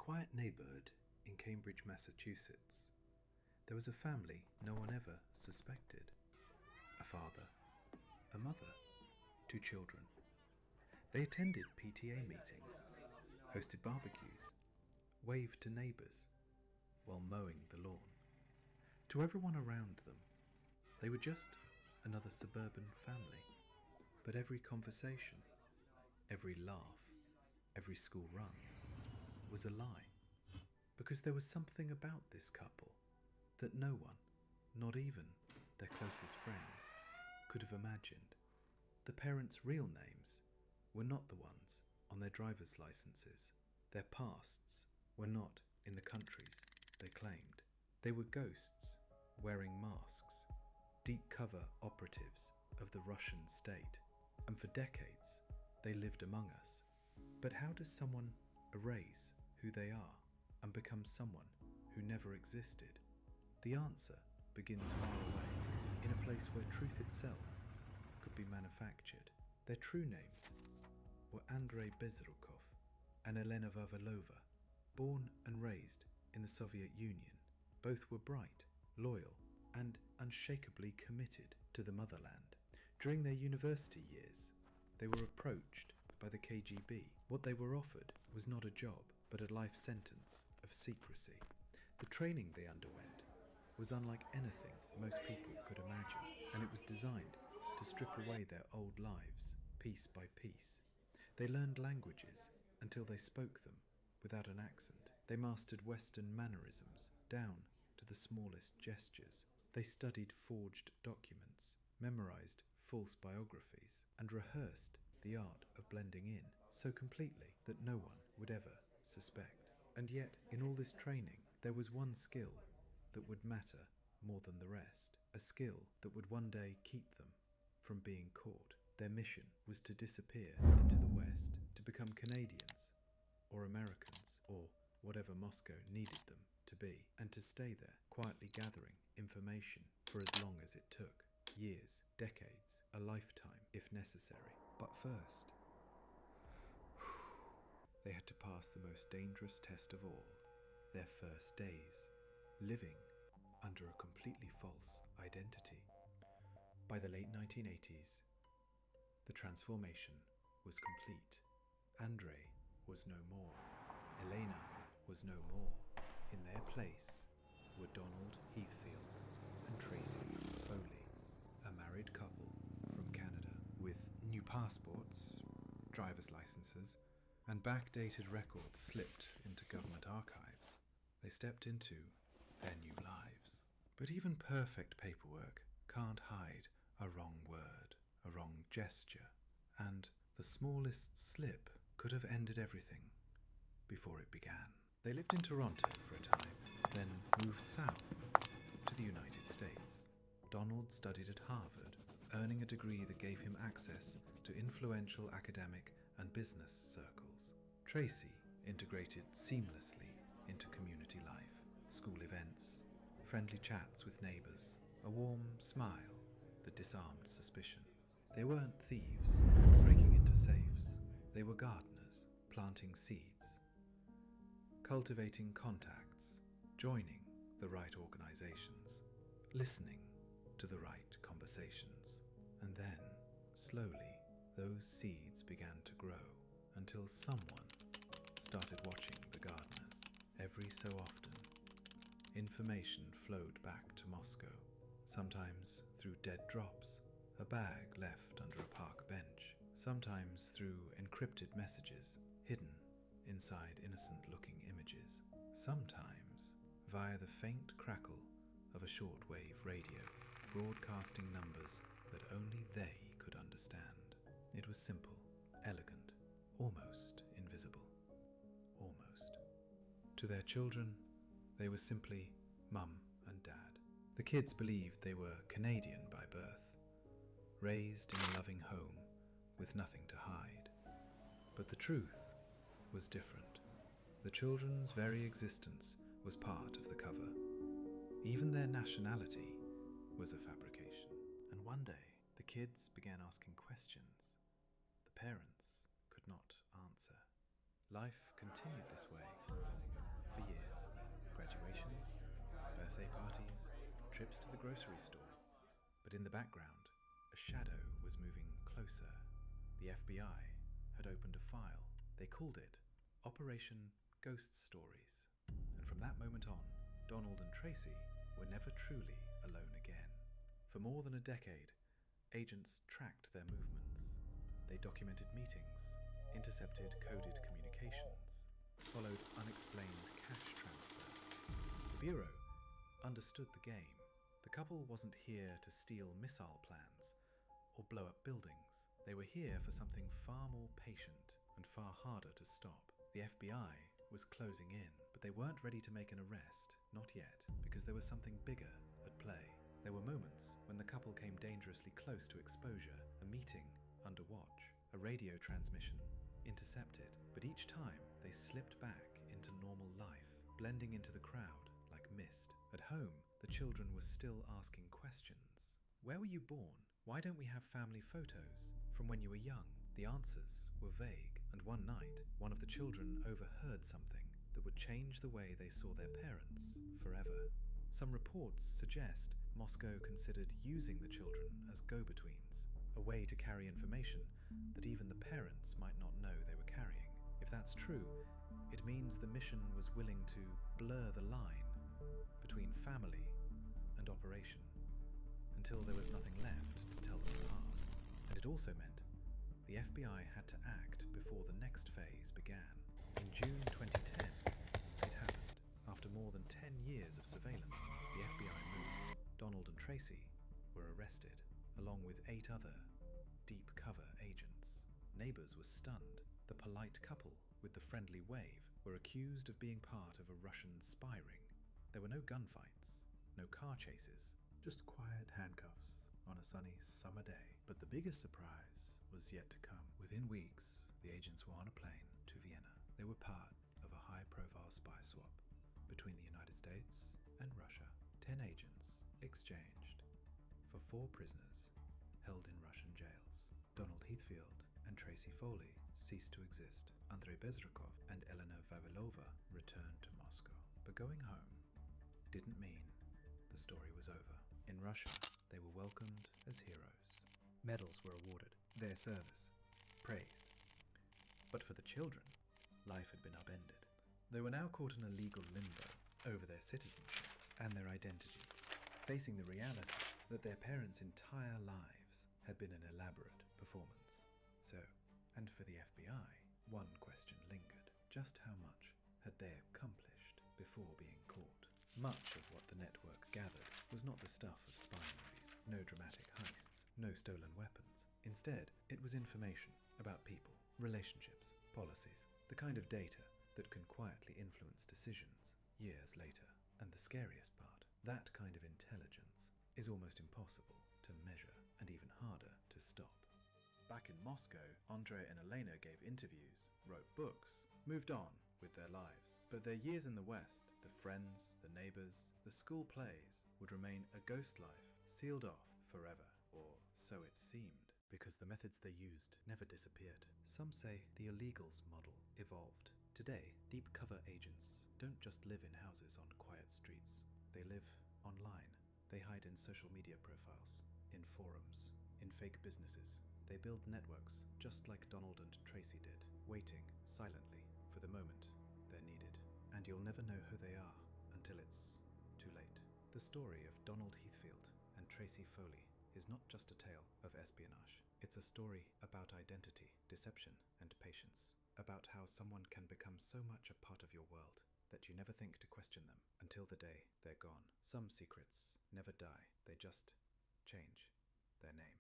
quiet neighbourhood in Cambridge, Massachusetts, there was a family no one ever suspected. A father, a mother, 2 children. They attended PTA meetings, hosted barbecues, waved to neighbours while mowing the lawn. To everyone around them, they were just another suburban family. But every conversation, every laugh, every school run was a lie. Because there was something about this couple that no one, not even their closest friends, could have imagined. The parents' real names were not the ones on their driver's licenses. Their pasts were not in the countries they claimed. They were ghosts wearing masks, deep cover operatives of the Russian state. And for decades, they lived among us. But how does someone erase who they are and become someone who never existed? The answer begins far away, in a place where truth itself could be manufactured. Their true names were Andrey Bezrukov and Elena Vavilova, born and raised in the Soviet Union. Both were bright, loyal, and unshakably committed to the motherland. During their university years, they were approached by the KGB. What they were offered was not a job, but a life sentence of secrecy. The training they underwent was unlike anything most people could imagine, and it was designed to strip away their old lives piece by piece. They learned languages until they spoke them without an accent. They mastered Western mannerisms down to the smallest gestures. They studied forged documents, memorized false biographies, and rehearsed the art of blending in so completely that no one would ever suspect. And yet, in all this training, there was one skill that would matter more than the rest, a skill that would one day keep them from being caught. Their mission was to disappear into the West, to become Canadians or Americans or whatever Moscow needed them to be, and to stay there, quietly gathering information for as long as it took. Years, decades, a lifetime if necessary. But first, they had to pass the most dangerous test of all, their first days, living under a completely false identity. By the late 1980s, the transformation was complete. Andrey was no more. Elena was no more. In their place were Donald Heathfield and Tracey Foley, a married couple from Canada with new passports, driver's licenses, and backdated records slipped into government archives. They stepped into their new lives. But even perfect paperwork can't hide a wrong word, a wrong gesture, and the smallest slip could have ended everything before it began. They lived in Toronto for a time, then moved south to the United States. Donald studied at Harvard, earning a degree that gave him access to influential academic and business circles. Tracey integrated seamlessly into community life, school events, friendly chats with neighbours, a warm smile that disarmed suspicion. They weren't thieves breaking into safes. They were gardeners planting seeds, cultivating contacts, joining the right organisations, listening to the right conversations. And then, slowly, those seeds began to grow until someone started watching the gardeners. Every so often, information flowed back to Moscow, sometimes through dead drops, a bag left under a park bench, sometimes through encrypted messages hidden inside innocent-looking images, sometimes via the faint crackle of a shortwave radio, broadcasting numbers that only they could understand. It was simple, elegant, almost invisible. Almost. To their children, they were simply Mum and Dad. The kids believed they were Canadian by birth, raised in a loving home with nothing to hide. But the truth was different. The children's very existence was part of the cover. Even their nationality was a fabrication. And one day, the kids began asking questions the parents could not answer. Life continued this way, trips to the grocery store. But in the background, a shadow was moving closer. The FBI had opened a file. They called it Operation Ghost Stories. And from that moment on, Donald and Tracey were never truly alone again. For more than a decade, agents tracked their movements. They documented meetings, intercepted coded communications, followed unexplained cash transfers. The Bureau understood the game. The couple wasn't here to steal missile plans or blow up buildings. They were here for something far more patient and far harder to stop. The FBI was closing in, but they weren't ready to make an arrest, not yet, because there was something bigger at play. There were moments when the couple came dangerously close to exposure, a meeting under watch, a radio transmission intercepted, but each time they slipped back into normal life, blending into the crowd like mist. At home, the children were still asking questions. Where were you born? Why don't we have family photos from when you were young? The answers were vague, and one night, one of the children overheard something that would change the way they saw their parents forever. Some reports suggest Moscow considered using the children as go-betweens, a way to carry information that even the parents might not know they were carrying. If that's true, it means the mission was willing to blur the line between family and operation until there was nothing left to tell them apart. And it also meant the FBI had to act before the next phase began. In June 2010, it happened. After more than 10 years of surveillance, the FBI moved. Donald and Tracey were arrested, along with 8 other deep cover agents. Neighbours was stunned. The polite couple with the friendly wave were accused of being part of a Russian spy ring. There were no gunfights, no car chases, just quiet handcuffs on a sunny summer day. But the biggest surprise was yet to come. Within weeks, the agents were on a plane to Vienna. They were part of a high-profile spy swap between the United States and Russia. 10 agents exchanged for 4 prisoners held in Russian jails. Donald Heathfield and Tracey Foley ceased to exist. Andrey Bezrukov and Elena Vavilova returned to Moscow. But going home didn't mean the story was over. In Russia, they were welcomed as heroes. Medals were awarded, their service praised. But for the children, life had been upended. They were now caught in a legal limbo over their citizenship and their identity, facing the reality that their parents' entire lives had been an elaborate performance. So, and for the FBI, one question lingered. Just how much had they accomplished before being caught? Much of what the network gathered was not the stuff of spy movies. No dramatic heists, no stolen weapons. Instead, it was information about people, relationships, policies, the kind of data that can quietly influence decisions years later. And the scariest part, that kind of intelligence is almost impossible to measure and even harder to stop. Back in Moscow, Andrey and Elena gave interviews, wrote books, moved on with their lives. But their years in the West, the friends, the neighbours, the school plays, would remain a ghost life, sealed off forever. Or so it seemed, because the methods they used never disappeared. Some say the illegals model evolved. Today, deep cover agents don't just live in houses on quiet streets. They live online. They hide in social media profiles, in forums, in fake businesses. They build networks just like Donald and Tracey did, waiting silently for the moment they're needed. And you'll never know who they are until it's too late. The story of Donald Heathfield and Tracey Foley is not just a tale of espionage. It's a story about identity, deception, and patience. About how someone can become so much a part of your world that you never think to question them until the day they're gone. Some secrets never die, they just change their name.